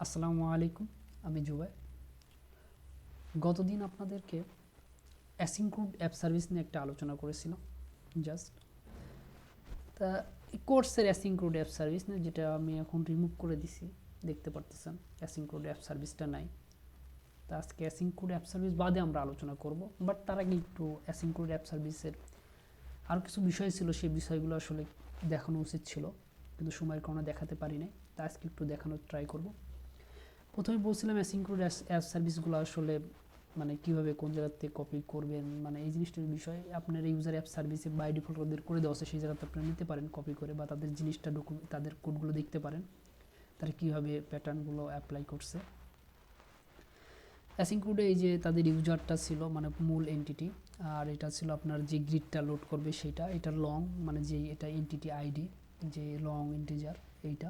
আসসালামু আলাইকুম, আমি জুবাই। গতদিন আপনাদেরকে অ্যাসিনক্রোন অ্যাপ সার্ভিস নিয়ে একটা আলোচনা করেছিলাম। জাস্ট তা এই কোর্সের অ্যাসিনক্রোন অ্যাপ সার্ভিস না, যেটা আমি এখন রিমুভ করে দিছি, দেখতে পারতেছেন অ্যাসিনক্রোন অ্যাপ সার্ভিসটা নাই। তা আজকে অ্যাসিনক্রোন অ্যাপ সার্ভিস বাদে আমরা আলোচনা করব, বাট তার আগে একটু অ্যাসিনক্রোন অ্যাপ সার্ভিসের আরও কিছু বিষয় ছিল, সেই বিষয়গুলো আসলে দেখানো উচিত ছিল, কিন্তু সময়ের কারণে দেখাতে পারি নাই। তা আজকে একটু দেখানোর ট্রাই করব। প্রথমে বলছিলাম অ্যাসিনক্রোন অ্যাপ সার্ভিসগুলো আসলে মানে কীভাবে কোন জায়গাতে কপি করবেন, মানে এই জিনিসটার বিষয়ে আপনার ইউজার অ্যাপ সার্ভিসে বাই ডিফল্ট ওদের করে দেওয়া আছে, সেই জায়গাতে আপনারা নিতে পারেন কপি করে, বা তাদের জিনিসটা তাদের কোডগুলো দেখতে পারেন তারা কীভাবে প্যাটার্নগুলো অ্যাপ্লাই করছে। অ্যাসিনক্রোনে এই যে তাদের ইউজারটা ছিল মানে মূল এন্টিটি, আর এটা ছিল আপনার যে গ্রিডটা লোড করবে সেইটা, এটা লং মানে যেই এটা এন্টিটি আইডি, যে লং ইন্টিজার এইটা।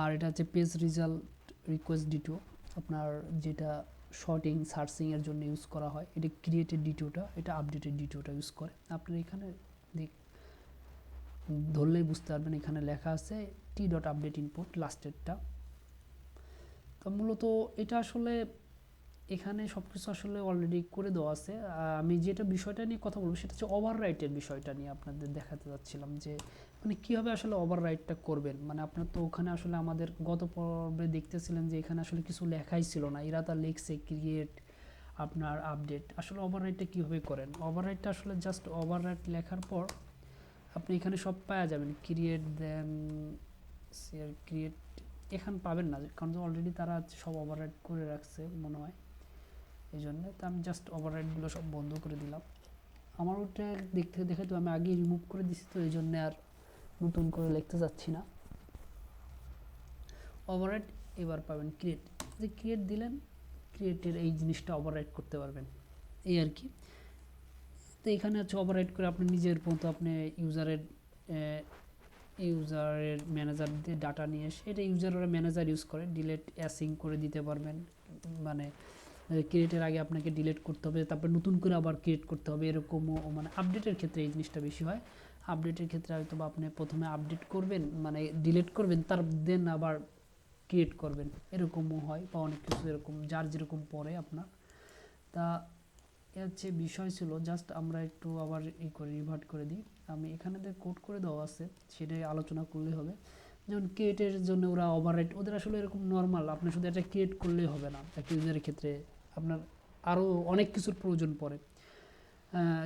আর এটা হচ্ছে পেজ রেজাল্ট রিকোয়েস্ট ডিটো, আপনার যেটা শর্টিং সার্চিংয়ের জন্য ইউজ করা হয়। এটা ক্রিয়েটেড ডিটোটা, এটা আপডেটেড ডিটোটা ইউজ করে। আপনার এখানে ধরলেই বুঝতে পারবেন, এখানে লেখা আছে টি ডট আপডেট ইনপুট লাস্টেরটা। তো মূলত এটা আসলে এখানে সব কিছু আসলে অলরেডি করে দেওয়া আছে। আমি যেটা বিষয়টা নিয়ে কথা বলবো সেটা হচ্ছে ওভাররাইটের বিষয়টা নিয়ে আপনাদের দেখাতে যাচ্ছিলাম, যে মানে কীভাবে আসলে ওভাররাইটটা করবেন। মানে আপনার তো ওখানে আসলে আমাদের গত পর্বে দেখতেছিলেন যে এখানে আসলে কিছু লেখাই ছিল না, এরা তা লিখছে ক্রিয়েট আপনার আপডেট। আসলে ওভাররাইটটা কীভাবে করেন, ওভাররাইটটা আসলে জাস্ট ওভাররাইট লেখার পর আপনি এখানে সব পাওয়া যাবেন, ক্রিয়েট দেন ক্রিয়েট এখানে পাবেন না, কারণ অলরেডি তারা সব ওভাররাইট করে রাখছে মনে হয়, এই জন্য। তো আমি জাস্ট ওভাররাইটগুলো সব বন্ধ করে দিলাম। আমার ওটা দেখতে দেখে তো আমি আগে রিমুভ করে দিছি, তো এই জন্য আর নতুন করে লিখতে যাচ্ছি না। ওভাররাইট এবার পাবেন ক্রিয়েট, যে ক্রিয়েট দিলেন, ক্রিয়েটের এই জিনিসটা ওভাররাইট করতে পারবেন, এই আর কি। তো এখানে হচ্ছে ওভাররাইট করে আপনি নিজের মতো আপনি ইউজারের ম্যানেজার দিয়ে ডাটা নিয়ে এসে, এটা ইউজারের ম্যানেজার ইউজ করে ডিলেট অ্যাসিং করে দিতে পারবেন। মানে ক্রিয়েটের আগে আপনাকে ডিলিট করতে হবে, তারপর নতুন করে আবার ক্রিয়েট করতে হবে, এরকমও মানে আপডেটের ক্ষেত্রে এই জিনিসটা বেশি হয়। আপডেটের ক্ষেত্রে হয়তো বা আপনি প্রথমে আপডেট করবেন মানে ডিলিট করবেন, তার দেন আবার ক্রিয়েট করবেন, এরকমও হয়, বা অনেক কিছু এরকম যার যেরকম পড়ে আপনার। তা হচ্ছে বিষয় ছিল, জাস্ট আমরা একটু আবার করে রিভার্ট করে দিই। আমি এখানে কোড করে দেওয়া আছে, সেটাই আলোচনা করলেই হবে। যেমন ক্রিয়েটের জন্য ওরা ওভাররাইট, ওদের আসলে এরকম নর্মাল, আপনি শুধু এটা ক্রিয়েট করলেই হবে না, একটা ইউজারের ক্ষেত্রে আপনার আরও অনেক কিছুর প্রয়োজন পড়ে।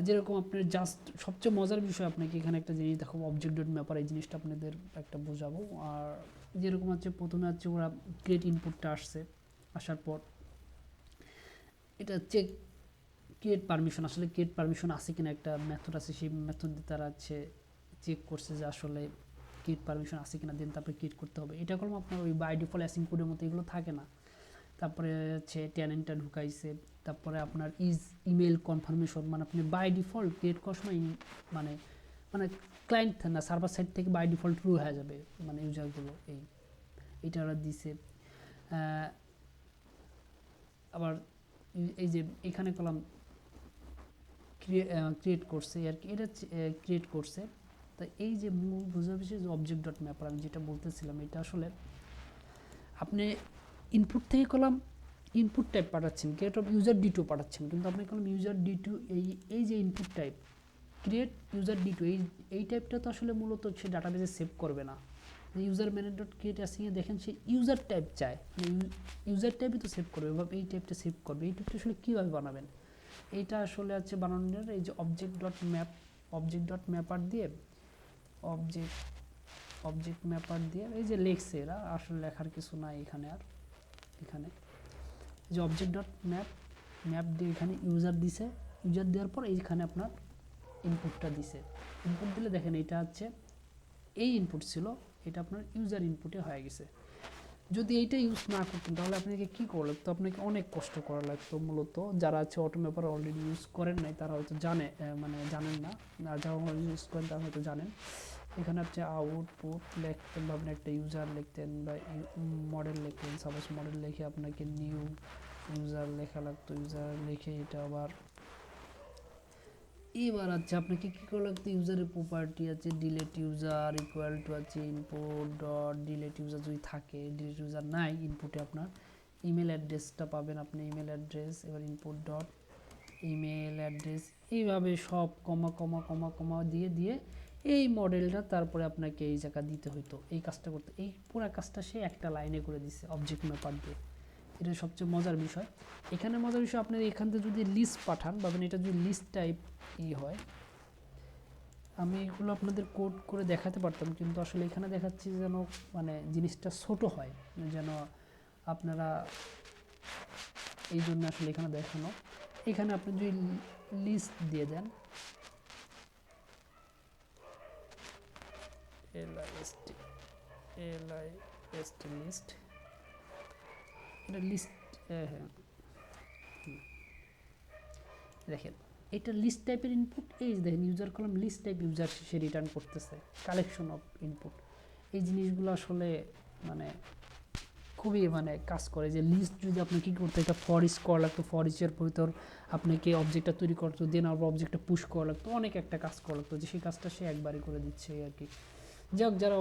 যেরকম আপনার জাস্ট সবচেয়ে মজার বিষয়, আপনাকে এখানে একটা জিনিস দেখাবো, অবজেক্ট ডট ম্যাপার, এই জিনিসটা আপনাদের একটা বোঝাবো। আর যেরকম হচ্ছে প্রথমে হচ্ছে ওরা ক্রিয়েট ইনপুটটা আসছে, আসার পর এটা চেক ক্রিয়েট পারমিশন, আসলে ক্রিয়েট পারমিশন আছে কিনা একটা মেথড আছে, সেই মেথড দিয়ে তারা হচ্ছে চেক করছে যে আসলে ক্রিয়েট পারমিশন আছে কিনা, দেন তারপরে ক্রিয়েট করতে হবে। এটা করলাম আপনার ওই বাই ডিফল্ট অ্যাসিং কোডের মতো এগুলো থাকে না। তারপরে হচ্ছে টেনেন্টটা ঢুকাইছে, তারপরে আপনার ইমেল কনফার্মেশন, মানে আপনি বাই ডিফল্ট ক্রিয়েট করার সময় মানে মানে ক্লায়েন্ট না সার্ভার সাইড থেকে বাই ডিফল্ট ট্রু হয়ে যাবে মানে ইউজারগুলো, এইটা ওরা দিছে। আবার এই যে এখানে কলাম ক্রিয়েট করছে আর কি, এটা ক্রিয়েট করছে। তো এই যে মূল বোঝাবে যে অবজেক্ট ডট ম্যাপার আমি যেটা বলতেছিলাম, এটা আসলে আপনি ইনপুট থেকে কলাম ইনপুট টাইপ পাঠাচ্ছেন, ক্রিয়েট অফ ইউজার ডিটু পাঠাচ্ছেন, কিন্তু আপনি কলাম ইউজার ডিটু এই যে ইনপুট টাইপ ক্রিয়েট ইউজার ডিটু, এই টাইপটা তো আসলে মূলত সে ডাটাবেসে সেভ করবে না। ইউজার ম্যানেজ ডট ক্রিয়েট অ্যাসিংয়ে দেখেন সে ইউজার টাইপ চায়, ইউজার টাইপই তো সেভ করবে, বা এই টাইপটা সেভ করবে। এই টাইপটা আসলে কীভাবে বানাবেন, এইটা আসলে আছে বানানোর এই যে অবজেক্ট ডট ম্যাপার দিয়ে অবজেক্ট ম্যাপার দিয়ে এই যে লেখছে এরা, আসলে লেখার কিছু নাই এখানে। আর এখানে যে অবজেক্ট ডট ম্যাপ দিয়ে এখানে ইউজার দিছে, ইউজার দেওয়ার পর এইখানে আপনার ইনপুটটা দিছে। ইনপুট দিলে দেখেন এটা হচ্ছে এই ইনপুট ছিল, এটা আপনার ইউজার ইনপুটে হয়ে গেছে। যদি এইটা ইউজ না করতেন তাহলে আপনাকে কী করা লাগতো, আপনাকে অনেক কষ্ট করা লাগতো। মূলত যারা আছে অটো ম্যাপার অলরেডি ইউজ করেন নাই তারা হয়তো মানে জানেন না, আর যারা ইউজ করেন তারা হয়তো জানেন। এখানে হচ্ছে আউটপুট লিখতেন, ভাবেন একটা ইউজার লিখতেন বা মডেল লিখতেন, সাপোজ মডেল লিখে আপনাকে নিউ ইউজার লেখা লাগতো, ইউজার লিখে এটা আবার এবার আছে আপনাকে কী করা লাগতো, ইউজারের প্রপার্টি আছে, ডিলেট ইউজার ইকুয়াল টু আছে ইনপুট ডট ডিলেট ইউজার যদি থাকে, ডিলেট ইউজার নাই ইনপুটে আপনার ইমেল অ্যাড্রেসটা পাবেন আপনি, ইমেল অ্যাড্রেস, এবার ইনপুট ডট ইমেল অ্যাড্রেস, এইভাবে সব কমা কমা কমা কমা দিয়ে দিয়ে এই মডেলটা তারপরে আপনাকে এই জায়গা দিতে হইতো, এই কাজটা করতে, এই পুরো কাজটা সে একটা লাইনে করে দিচ্ছে অবজেক্ট ম্যাপার দিয়ে। এটা সবচেয়ে মজার বিষয়। এখানে মজার বিষয়, আপনি এখান থেকে যদি লিস্ট পাঠান পাবেন, এটা যদি লিস্ট টাইপ হয়, আমি এগুলো আপনাদের কোড করে দেখাতে পারতাম, কিন্তু আসলে এখানে দেখাচ্ছি যেন মানে জিনিসটা ছোট হয়, যেন আপনারা, এই জন্য আসলে এখানে দেখানো। এখানে আপনি যদি লিস্ট দিয়ে দেন, লিস্ট, এটা লিস্ট, হ্যাঁ দেখেন এটা লিস্ট টাইপের ইনপুট, এই দেখেন user column list type user সে রিটার্ন করতেছে কালেকশন অফ ইনপুট। এই জিনিসগুলো আসলে মানে খুবই মানে কাজ করে, যে লিস্ট যদি আপনি কী করতে, এটা ফর ইচ করা লাগতো, ফর ইচের ভিতর আপনাকে অবজেক্টটা তৈরি করতো, দেন আবার অবজেক্টটা পুশ করা লাগতো, অনেক একটা কাজ করা লাগতো, যে সেই কাজটা সে একবারই করে দিচ্ছে আর কি। যাক, যারা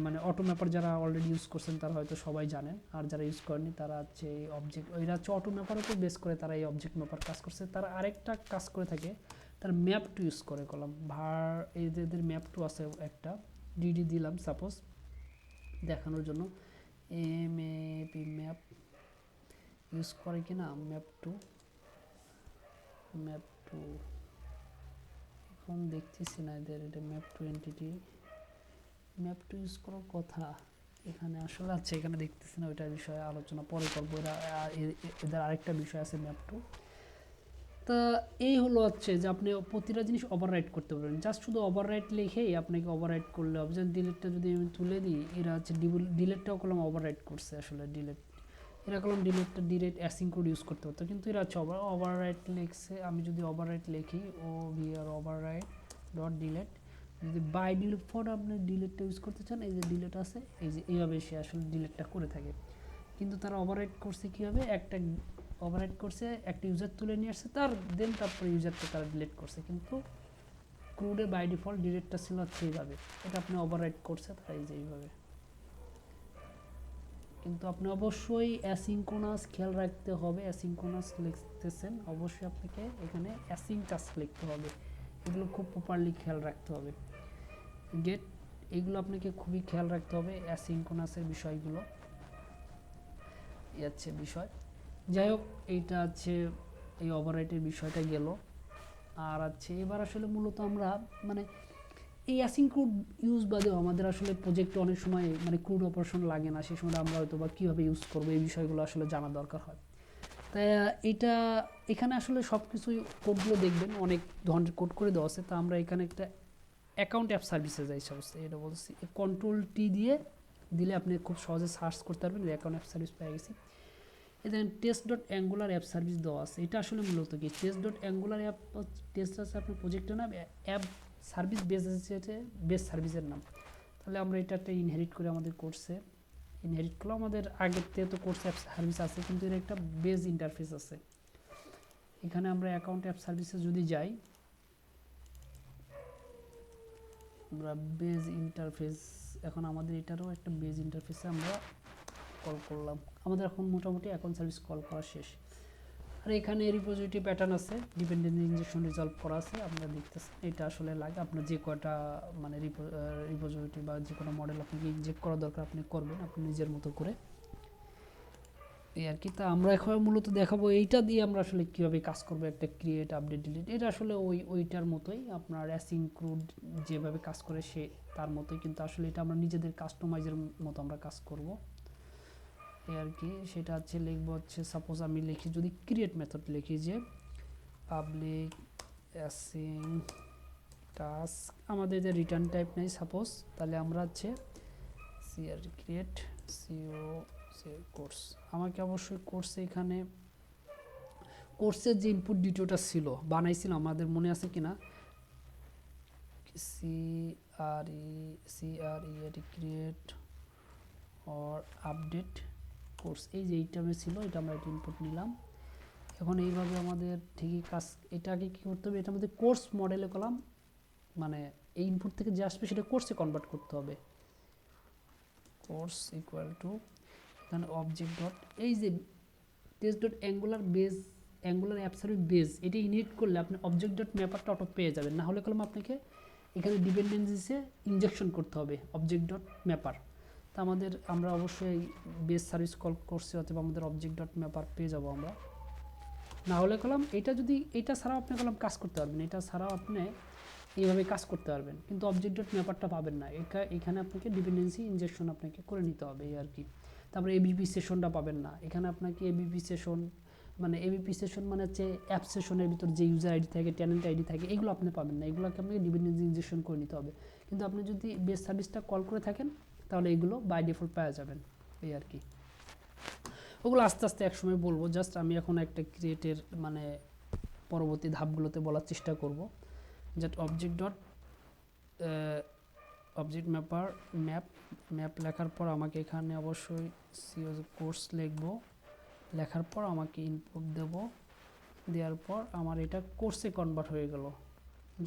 মানে অটো ম্যাপার যারা অলরেডি ইউজ করছেন তারা হয়তো সবাই জানেন, আর যারা ইউজ করেনি তারা হচ্ছে অবজেক্ট, এরা হচ্ছে অটো ম্যাপার উপর বেস করে তারা এই অবজেক্ট ম্যাপার কাজ করছে। তারা আরেকটা কাজ করে থাকে, তারা ম্যাপ টু ইউজ করে কলাম ভার, এদের ম্যাপ টু আছে একটা, ডিডি দিলাম সাপোজ দেখানোর জন্য, এমএপি ম্যাপ ইউজ করে কিনা, ম্যাপ টু এখন দেখতেছি না এদের, এটা map to entity, map to use করার কথা এখানে আসলে আছে, এখানে দেখতেছি না, ওইটার বিষয়ে আলোচনা পরে করবো। এদের আরেকটা বিষয় আছে ম্যাপ টু। তা এই হলো হচ্ছে যে আপনি প্রতিটা জিনিস ওভাররাইট করতে পারবেন, জাস্ট শুধু ওভাররাইট লিখেই আপনাকে ওভাররাইট করলে হবে। যেমন ডিলেটটা যদি আমি তুলে দিই, এরা হচ্ছে ডিলেটটাও করলাম ওভাররাইট করছে, আসলে ডিলেট এরা করলাম ডিলেটটা ডিলেট অ্যাসিং কোড ইউজ করতে পারতো, কিন্তু এরা হচ্ছে ওভাররাইট লিখছে। আমি যদি ওভাররাইট লিখি, ও ভিআর ওভাররাইট ডট ডিলেট, যদি বাই ডিফল্ট আপনি ডিলেটটা ইউজ করতে চান, এই যে ডিলেট আছে, এই যে এইভাবে সে আসলে ডিলেটটা করে থাকে। কিন্তু তারা ওভাররাইট করছে কীভাবে, একটা ওভাররাইট করছে, একটা ইউজার তুলে নিয়ে আসছে তার, দেন তারপরে ইউজারটা তারা ডিলিট করছে, কিন্তু ক্রুডে বাই ডিফল্ট ডিলেটটা ছিল হচ্ছে এইভাবে, এটা আপনি ওভাররাইট করছে তারা এই যে এইভাবে। কিন্তু আপনি অবশ্যই অ্যাসিঙ্ক্রোনাস খেয়াল রাখতে হবে, অ্যাসিঙ্ক্রোনাস লিখতেছেন অবশ্যই আপনাকে এখানে অ্যাসিং টাস্ক লিখতে হবে, এগুলো খুব প্রপারলি খেয়াল রাখতে হবে। গেট, এগুলো আপনাকে খুবই খেয়াল রাখতে হবে, অ্যাসিঙ্ক্রোনাসের বিষয়গুলো আছে বিষয়। যাই হোক, এইটা আছে এই ওভাররাইটের বিষয়টা গেল। আর আছে এবার আসলে মূলত আমরা মানে এই অ্যাসিং ক্রুড ইউজ বাদেও আমাদের আসলে প্রজেক্টে অনেক সময় মানে ক্রুড অপারেশন লাগে না, সেই সময় আমরা হয়তো বা কীভাবে ইউজ করবো এই বিষয়গুলো আসলে জানা দরকার হয়। তাই এটা এখানে আসলে সব কিছুই কোডগুলো দেখবেন অনেক ধরনের কোড করে দেওয়া আছে। তা আমরা এখানে একটা অ্যাকাউন্ট অ্যাপ সার্ভিসে যাই সমস্ত, এটা বলছি কন্ট্রোল টি দিয়ে দিলে আপনি খুব সহজে সার্চ করতে পারবেন, অ্যাকাউন্ট অ্যাপ সার্ভিস পেয়ে গেছি। দেখেন test dot angular app service দেওয়া আছে, এটা আসলে মূলত কি test dot angular app, test আছে আপনার প্রজেক্টের নাম, অ্যাপ সার্ভিস বেস আছে বেস সার্ভিসের নাম। তাহলে আমরা এটা একটা ইনহেরিট করে আমাদের কোর্সে ইনহেরিট করলে, আমাদের আগের থেকে তো কোর্স অ্যাপ সার্ভিস আছে, কিন্তু এর একটা বেস ইন্টারফেস আছে। এখানে আমরা অ্যাকাউন্ট অ্যাপ সার্ভিসে যদি যাই, আমরা বেস ইন্টারফেস, এখন আমাদের এটারও একটা বেস ইন্টারফেসে আমরা কল করলাম, আমাদের এখন মোটামুটি অ্যাকাউন্ট সার্ভিস কল করা শেষ। আর এখানে রিপোজিটরি প্যাটার্ন আছে, ডিপেন্ডেন্ট ইনজেকশন রিজলভ করা আছে, আপনারা দেখতেছেন এটা আসলে লাগে আপনার যে কয়টা মানে রিপোজিটরি বা যে কোনো মডেল আপনাকে ইনজেক্ট করা দরকার আপনি করবেন আপনি নিজের মতো করে, এই আর কি। তা আমরা এখন মূলত দেখাবো এইটা দিয়ে আমরা আসলে কীভাবে কাজ করবো, একটা ক্রিয়েট আপডেট ডিলিট, এটা আসলে ওইটার মতোই আপনার অ্যাসিং ক্রুড যেভাবে কাজ করে সে তার মতোই, কিন্তু আসলে এটা আমরা নিজেদের কাস্টমাইজের মতো আমরা কাজ করব এই আর কি। সেটা হচ্ছে লিখবো হচ্ছে, সাপোজ আমি লিখি যদি ক্রিয়েট মেথড লিখি যে পাবলিক অ্যাসিং টাস্ক, আমাদের যে রিটার্ন টাইপ নেই সাপোজ, তাহলে আমরা হচ্ছে সিআর ক্রিয়েট সিও কোর্স, আমাকে অবশ্যই কোর্সে এখানে কোর্সের যে ইনপুট ডিটেলটা ছিল বানাইছিল আমাদের মনে আছে কিনা, CRE create or update course, এই যে এইটা ছিল, এটা আমরা একটা ইনপুট নিলাম। এখন এইভাবে আমাদের ঠিকই কাজ, এটাকে কী করতে হবে, এটা আমাদের কোর্স মডেলে কলাম, মানে এই ইনপুট থেকে যে আসবে সেটা কোর্সে কনভার্ট করতে হবে। কোর্স ইকুয়াল টু এখানে অবজেক্ট ডট, এই যে test dot angular base, angular absolute base, এটা ইনহেরিট করলে আপনি অবজেক্ট ডট ম্যাপারটা অটো পেয়ে যাবেন। না হলে কলম আপনাকে এখানে ডিপেন্ডেন্সিসে ইনজেকশন করতে হবে অবজেক্ট ডট ম্যাপার। তা আমরা অবশ্যই বেস সার্ভিস কল করছি, অথবা আমাদের অবজেক্ট ডট ম্যাপার পেয়ে যাবো আমরা। না হলে কলম এটা যদি এটা ছাড়াও আপনি কলম কাজ করতে পারবেন, এটা ছাড়াও আপনি এইভাবে কাজ করতে পারবেন, কিন্তু অবজেক্ট ডট ম্যাপারটা পাবেন না। এখানে আপনাকে ডিপেন্ডেন্সি ইনজেকশন আপনাকে করে নিতে হবে এই আর কি। তারপরে এবিপি সেশনটা পাবেন না, এখানে আপনাকে এবিপি সেশন মানে হচ্ছে অ্যাপ সেশনের ভিতর যে ইউজার আইডি থাকে, টেনেন্ট আইডি থাকে, এগুলো আপনি পাবেন না, এগুলোকে আপনাকে ডিপেন্ডেন্সি ইনজেকশন করে নিতে হবে। কিন্তু আপনি যদি বেস সার্ভিসটা কল করে থাকেন তাহলে এগুলো বাই ডিফল্ট পাওয়া যাবেন এই আর কি। ওগুলো আস্তে আস্তে একসময় বলবো, জাস্ট আমি এখন একটা ক্রিয়েটের মানে পরবর্তী ধাপগুলোতে বলার চেষ্টা করব। Just object dot object map লেখার পর আমাকে এখানে অবশ্যই কোর্স লিখবো, লেখার পর আমাকে ইনপুট দেব, দেওয়ার পর আমার এটা কোর্সে কনভার্ট হয়ে গেল।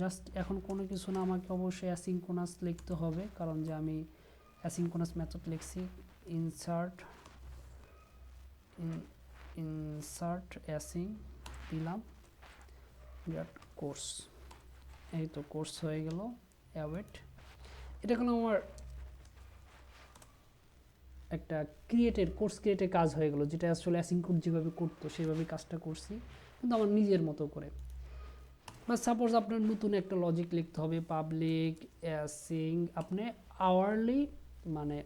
জাস্ট এখন কোনো কিছু না, আমাকে অবশ্যই অ্যাসিনক্রোনাস লিখতে হবে, কারণ যে আমি অ্যাসিনক্রোনাস মেথড লিখছি। ইনসার্ট অ্যাসিং দিলাম, ডট কোর্স, এই তো কোর্স হয়ে গেল। অ্যাওয়েট, এটা কোনো আমার একটা কোর্স ক্রিয়েটের কাজ হয়ে গেল, যেটা আসলে অ্যাসিনক্রোন যেভাবে করতো সেভাবে কাজটা করছি, কিন্তু আমার নিজের মতো করে। বা সাপোজ আপনার নতুন একটা লজিক লিখতে হবে, পাবলিক অ্যাসিং, আপনি আওয়ারলি মানে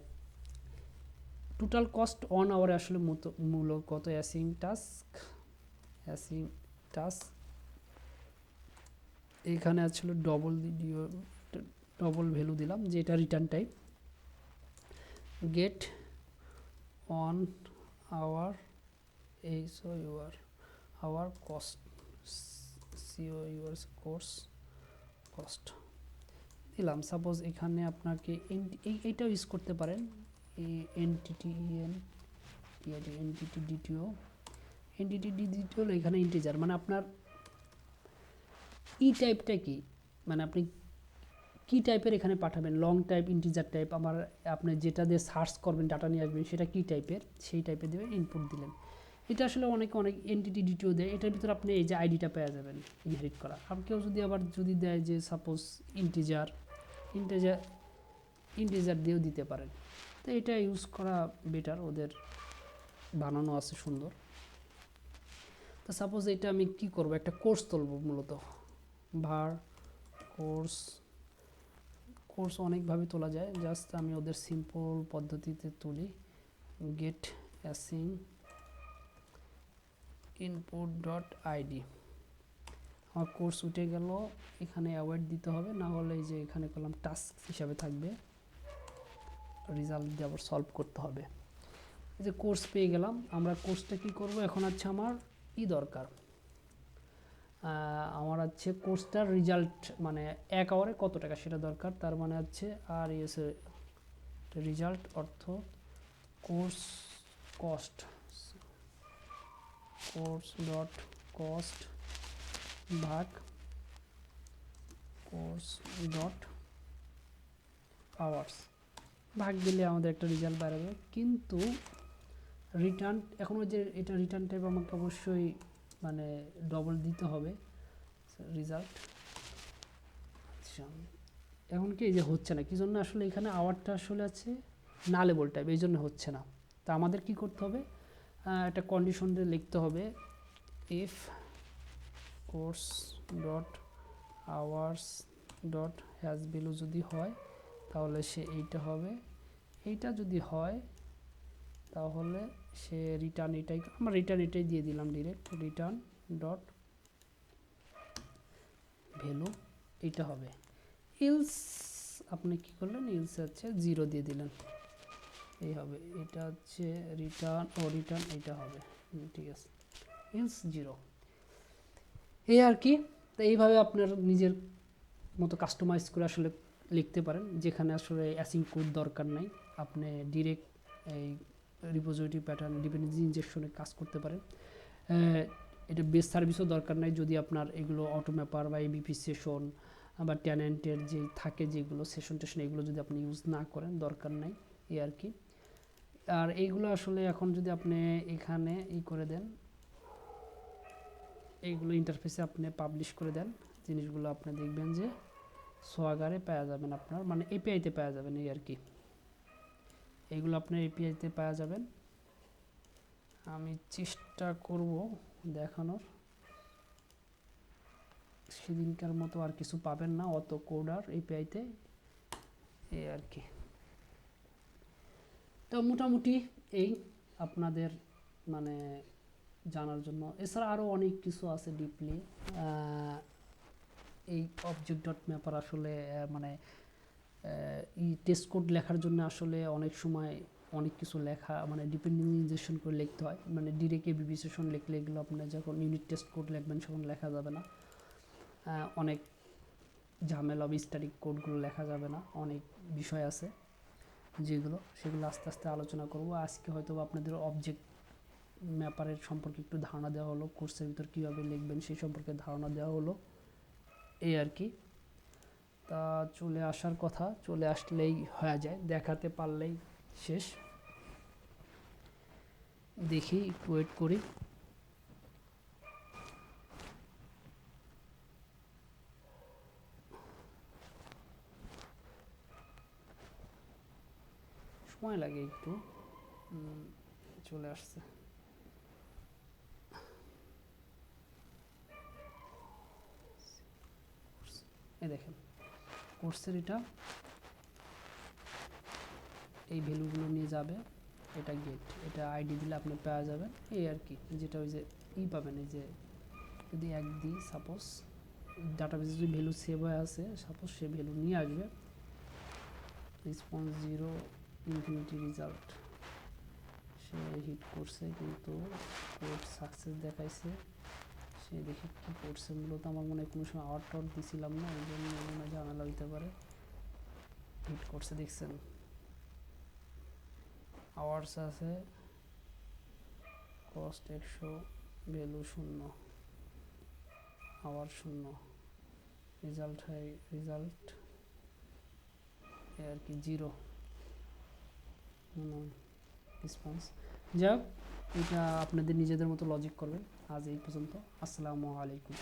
টোটাল কস্ট অন আওয়ারে আসলে মূলত কত অ্যাসিং টাস্ক এইখানে আসলে ডবল ভ্যালু দিলাম, যে এটা return type. Get on our our cost, course cost দিলাম। সাপোজ এখানে আপনাকে এইটাও ইউজ করতে পারেন, এনটিটি হলো এখানে ইন্টিজার, মানে আপনার টাইপটা কি, মানে আপনি কি টাইপের এখানে পাঠাবেন, লং টাইপ, ইন্টিজার টাইপ, আপনি যেটা দিয়ে সার্চ করবেন ডাটা নিয়ে আসবেন সেটা কি টাইপের, সেই টাইপের দেবেন, ইনপুট দিলেন। এটা আসলে অনেক এনটিটি ডিটিও দেয়, এটার ভিতরে আপনি এই যে আইডিটা পেয়ে যাবেন ইনহেরিট করা। আর কেউ যদি দেয় যে সাপোজ ইন্টিজার দিয়েও দিতে পারেন, তো এটা ইউজ করা বেটার, ওদের বানানো আছে সুন্দর। তো সাপোজ এটা আমি কি করব, একটা কোর্স তুলব, মূলত ভার কোর্স অনেকভাবে তোলা যায়, জাস্ট আমি ওদের সিম্পল পদ্ধতিতে তুলি। Get async input dot ID, আমার কোর্স উঠে গেল, এখানে অ্যাওয়েট দিতে হবে, না হলে এই যে এখানে কলাম টাস্ক হিসাবে থাকবে, রেজাল্ট দিয়ে আবার সলভ করতে হবে। এই যে কোর্স পেয়ে গেলাম, আমরা কোর্সটা কি করব এখন, আছে আমার দরকার, আমার আছে কোর্সটার রেজাল্ট, মানে 1 আওয়ারে কত টাকা সেটা দরকার। তার মানে আছে আর রেজাল্ট অর্থ কোর্স ডট কস্ট ভাগ কোর্স ডট আওয়ার্স, ভাগ দিলে আমাদের একটা রেজাল্ট বেরোবে। কিন্তু রিটার্ন এখন যে এটা রিটার্ন টাইপ আমাকে অবশ্যই মানে ডবল দিতে হবে রেজাল্ট। আচ্ছা, এখন কি যে হচ্ছে না, কি জন্য আসলে এখানে আওয়ারটা আসলে আছে না লেবল টাইপ, এই জন্য হচ্ছে না। তা আমাদের কি করতে হবে, একটা কন্ডিশন দিয়ে লিখতে হবে, if course dot hours dot has value যদি হয় তাহলে সে এইটা হবে, এইটা যদি হয় তাহলে সে রিটার্ন এটাই, আমরা রিটার্ন এটাই দিয়ে দিলাম ডিরেক্ট, রিটার্ন ডট ভ্যালু এইটা হবে। ইলস আপনি কি করলেন, ইলস হচ্ছে 0 দিয়ে দিলেন, এই হবে, এটা হচ্ছে রিটার্ন এইটা হবে, ঠিক আছে, ইলস 0, এই আর কি। তো এইভাবে আপনার নিজের মতো কাস্টমাইজ করে আসলে লিখতে পারেন, যেখানে আসলে অ্যাসিং কোড দরকার নাই, আপনি ডিরেক্ট এই রিপোজিটরি প্যাটার্ন ডিপেন্ডেন্সি ইনজেকশনে কাজ করতে পারেন। এটা বেস সার্ভিসও দরকার নাই যদি আপনার এগুলো অটো ম্যাপার বা এবিপি সেশন বা ট্যানেন্টের যে থাকে যেগুলো সেশন টেশন এগুলো যদি আপনি ইউজ না করেন দরকার নাই এই আর কি। আর এইগুলো আসলে এখন যদি আপনি এখানে করে দেন, এইগুলো ইন্টারফেসে আপনি পাবলিশ করে দেন, জিনিসগুলো আপনি দেখবেন যে সোয়াগারে পাওয়া যাবেন, আপনার মানে এপিআইতে পাওয়া যাবেন এই আর কি। এইগুলো আপনার এপিআইতে পাওয়া যাবেন। আমি চেষ্টা করব দেখানোর, সেদিনকার মতো আর কিছু পাবেন না অত কোড আর এপিআইতে এই আর কি। তো মোটামুটি এই আপনাদের মানে জানার জন্য। এছাড়া আরও অনেক কিছু আছে ডিপলি। এই অবজেক্ট ডট ম্যাপার আসলে মানে এই টেস্ট কোড লেখার জন্য আসলে অনেক সময় অনেক কিছু লেখা মানে ডিপেন্ডেন্টাইজেশন করে লিখতে হয়, মানে ডিরেক্ট এবিপি সেশন লিখলে এগুলো আপনার যখন ইউনিট টেস্ট কোড লিখবেন তখন লেখা যাবে না, অনেক ঝামেলা স্ট্যাটিক কোডগুলো লেখা যাবে না, অনেক বিষয় আছে যেগুলো সেগুলো আস্তে আস্তে আলোচনা করব। আজকে হয়তো আপনাদের অবজেক্ট ম্যাপারের সম্পর্কে একটু ধারণা দেওয়া হলো, কোর্সের ভিতর কীভাবে লিখবেন সেই সম্পর্কে ধারণা দেওয়া হলো এই আর কি। তা চলে আসার কথা, চলে আসলেই হয়ে যায়, দেখাতে পারলেই শেষ। দেখি একটু ওয়েট করি। সময় লাগে একটু, চলে আসছে। এই দেখেন কোর্সের এটা এই ভ্যালুগুলো নিয়ে যাবে, এটা গেট, এটা আইডি দিলে আপনি পাওয়া যাবেন এই আর কি। যেটা ওই যে পাবেন, এই যে যদি এক দিই সাপোজ ডাটাবেসে যদি ভ্যালু সেভ হয়ে আছে সাপোজ সে ভ্যালু নিয়ে আসবে, রেসপন্স 0 ইনফিনিটি রেজাল্ট, সে হিট করছে কিন্তু কোড সাকসেস দেখাইছে, সে দেখি কী করছে। মূলত আমার মনে হয় কোনো সময় আউট টাউট দিছিলাম না, এই জন্য মনে হয় ঝামেলা হইতে পারে। হিট করছে দেখছেন, আওয়ার্স আছে, কস্ট 100, ভ্যালু 0, আওয়ার 0, রেজাল্ট হয় রেজাল্ট আর কি 0 রেসপন্স। যাক এটা আপনাদের নিজেদের মতো লজিক করবেন। আজ এই পর্যন্ত, আসসালামু আলাইকুম।